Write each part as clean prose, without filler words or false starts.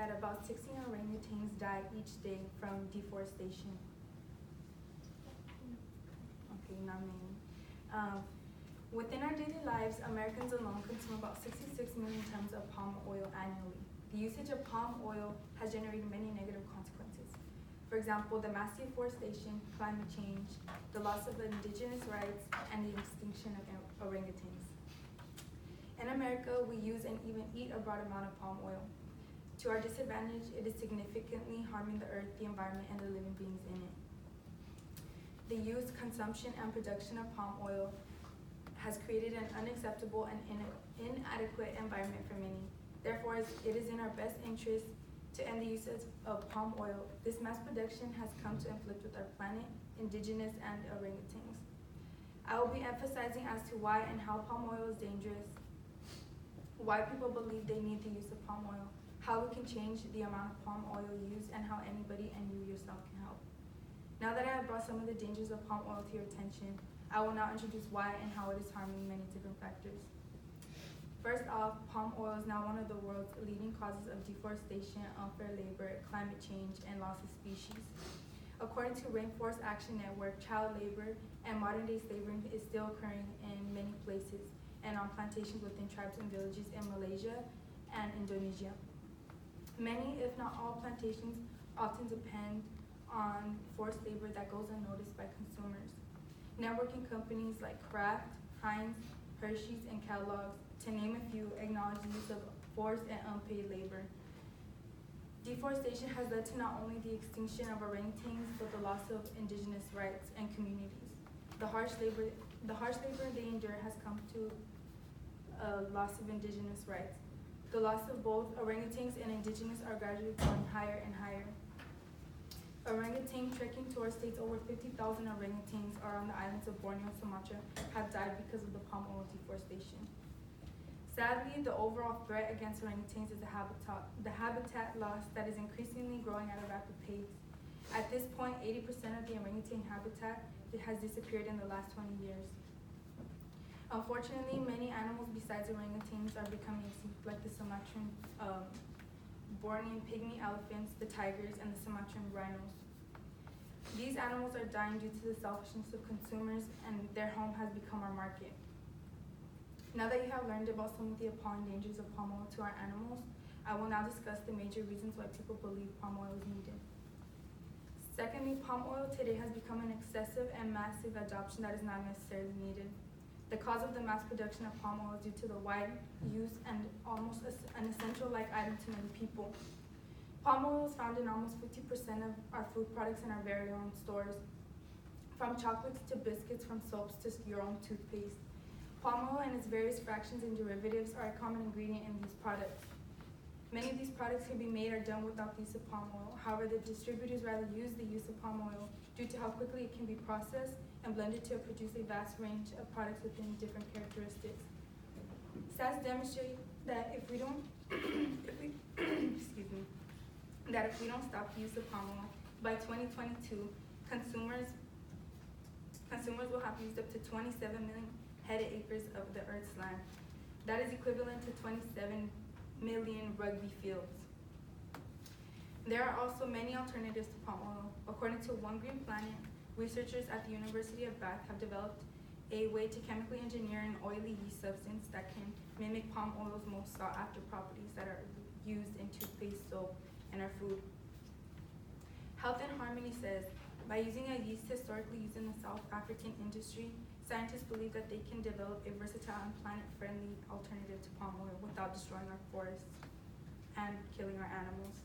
that about 16 orangutans die each day from deforestation. Okay, not many. Within our daily lives, Americans alone consume about 66 million tons of palm oil annually. The usage of palm oil has generated many negative consequences. For example, the mass deforestation, climate change, the loss of indigenous rights, and the extinction of orangutans. In America, we use and even eat a broad amount of palm oil. To our disadvantage, it is significantly harming the earth, the environment, and the living beings in it. The use, consumption, and production of palm oil has created an unacceptable and inadequate environment for many. Therefore, it is in our best interest to end the use of palm oil. This mass production has come to inflict with our planet, indigenous, and orangutans. I will be emphasizing as to why and how palm oil is dangerous, why people believe they need the use of palm oil, how we can change the amount of palm oil used, and how anybody and you yourself can help. Now that I have brought some of the dangers of palm oil to your attention, I will now introduce why and how it is harming many different factors. First off, palm oil is now one of the world's leading causes of deforestation, unfair labor, climate change, and loss of species. According to Rainforest Action Network, child labor and modern-day slavery is still occurring in many places and on plantations within tribes and villages in Malaysia and Indonesia. Many, if not all, plantations often depend on forced labor that goes unnoticed by consumers. Networking companies like Kraft, Heinz, Hershey's, and Kellogg's, to name a few, acknowledge the use of forced and unpaid labor. Deforestation has led to not only the extinction of orangutans, but the loss of indigenous rights and communities. The harsh labor they endure has come to a loss of indigenous rights. The loss of both orangutans and indigenous are gradually going higher and higher. Orangutan trekking tour states over 50,000 orangutans are on the islands of Borneo and Sumatra have died because of the palm oil deforestation. Sadly, the overall threat against orangutans is the habitat loss that is increasingly growing at a rapid pace. At this point, 80% of the orangutan habitat has disappeared in the last 20 years. Unfortunately, many animals besides orangutans are becoming extinct, like the Sumatran Bornean pygmy elephants, the tigers, and the Sumatran rhinos. These animals are dying due to the selfishness of consumers, and their home has become our market. Now that you have learned about some of the appalling dangers of palm oil to our animals, I will now discuss the major reasons why people believe palm oil is needed. Secondly, palm oil today has become an excessive and massive adoption that is not necessarily needed. The cause of the mass production of palm oil is due to the wide use and almost an essential-like item to many people. Palm oil is found in almost 50% of our food products in our very own stores, from chocolates to biscuits, from soaps to your own toothpaste. Palm oil and its various fractions and derivatives are a common ingredient in these products. Many of these products can be made or done without the use of palm oil. However, the distributors rather use the use of palm oil due to how quickly it can be processed and blended to produce a vast range of products within different characteristics. Stats demonstrate that if we don't stop the use of palm oil, by 2022, consumers will have used up to 27 million headed acres of the Earth's land. That is equivalent to 27 million rugby fields. There are also many alternatives to palm oil. According to One Green Planet, researchers at the University of Bath have developed a way to chemically engineer an oily yeast substance that can mimic palm oil's most sought-after properties that are used in toothpaste, soap, and our food. Health and Harmony says, by using a yeast historically used in the South African industry, scientists believe that they can develop a versatile and planet-friendly alternative to palm oil without destroying our forests and killing our animals.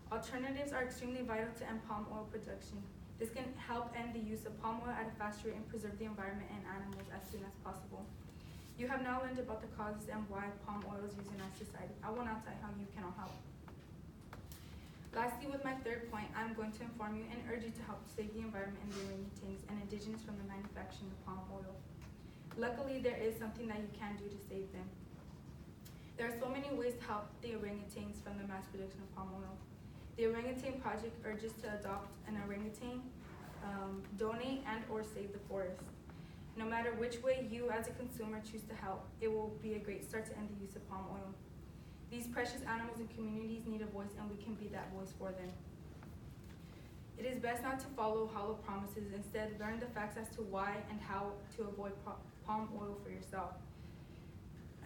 Alternatives are extremely vital to end palm oil production. This can help end the use of palm oil at a faster rate and preserve the environment and animals as soon as possible. You have now learned about the causes and why palm oil is used in our society. I will now tell you how you can all help. Lastly, with my third point, I'm going to inform you and urge you to help save the environment and the orangutans and indigenous from the manufacturing of palm oil. Luckily, there is something that you can do to save them. There are so many ways to help the orangutans from the mass production of palm oil. The Orangutan Project urges to adopt an orangutan, donate and or save the forest. No matter which way you as a consumer choose to help, it will be a great start to end the use of palm oil. These precious animals and communities need a voice, and we can be that voice for them. It is best not to follow hollow promises. Instead, learn the facts as to why and how to avoid palm oil for yourself.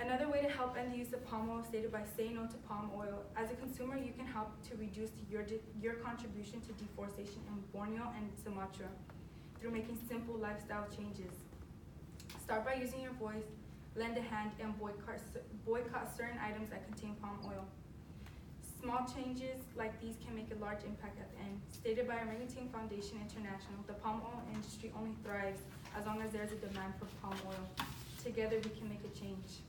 Another way to help end the use of palm oil stated by saying no to palm oil. As a consumer, you can help to reduce your contribution to deforestation in Borneo and Sumatra through making simple lifestyle changes. Start by using your voice, lend a hand, and boycott certain items that contain palm oil. Small changes like these can make a large impact at the end. Stated by Orangutan Foundation International, the palm oil industry only thrives as long as there is a demand for palm oil. Together, we can make a change.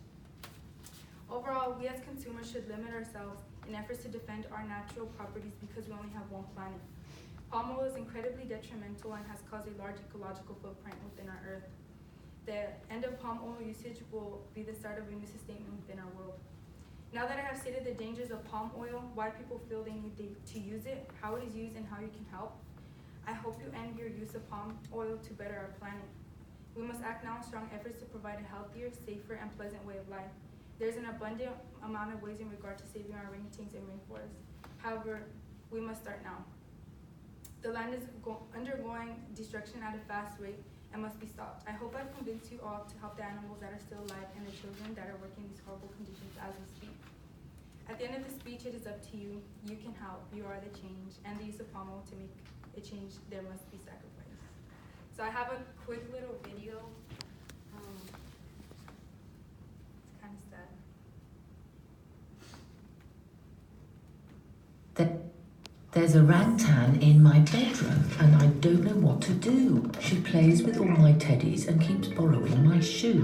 Overall, we as consumers should limit ourselves in efforts to defend our natural properties because we only have one planet. Palm oil is incredibly detrimental and has caused a large ecological footprint within our earth. The end of palm oil usage will be the start of a new sustainment within our world. Now that I have stated the dangers of palm oil, why people feel they need to use it, how it is used, and how you can help, I hope you end your use of palm oil to better our planet. We must act now in strong efforts to provide a healthier, safer, and pleasant way of life. There's an abundant amount of ways in regard to saving our orangutans and rainforests. However, we must start now. The land is undergoing destruction at a fast rate and must be stopped. I hope I've convinced you all to help the animals that are still alive and the children that are working in these horrible conditions as we speak. At the end of the speech, it is up to you. You can help. You are the change. And the use of palm oil to make a change, there must be sacrifice. So I have a quick little video. It's kind of sad. There's a orangutan in my bedroom and I don't know what to do. She plays with all my teddies and keeps borrowing my shoe.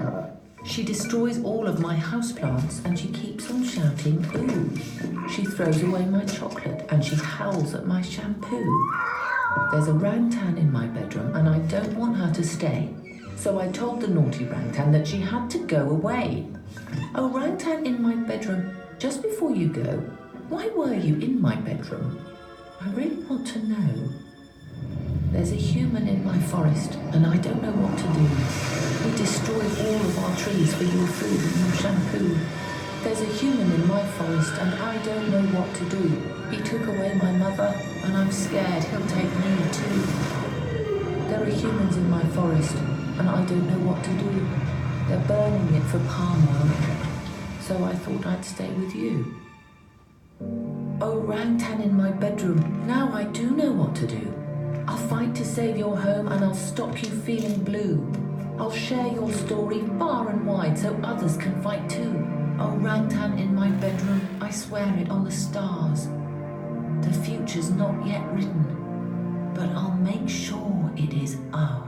She destroys all of my houseplants and she keeps on shouting, ooh. She throws away my chocolate and she howls at my shampoo. There's a orangutan in my bedroom and I don't want her to stay. So I told the naughty orangutan that she had to go away. Orangutan in my bedroom, just before you go, why were you in my bedroom? I really want to know. There's a human in my forest and I don't know what to do. He destroyed all of our trees for your food and your shampoo. There's a human in my forest and I don't know what to do. He took away my mother and I'm scared he'll take me too. There are humans in my forest and I don't know what to do. They're burning it for palm oil. So I thought I'd stay with you. Orangutan in my bedroom, now I do know what to do. I'll fight to save your home and I'll stop you feeling blue. I'll share your story far and wide so others can fight too. Orangutan in my bedroom, I swear it on the stars. The future's not yet written, but I'll make sure it is ours.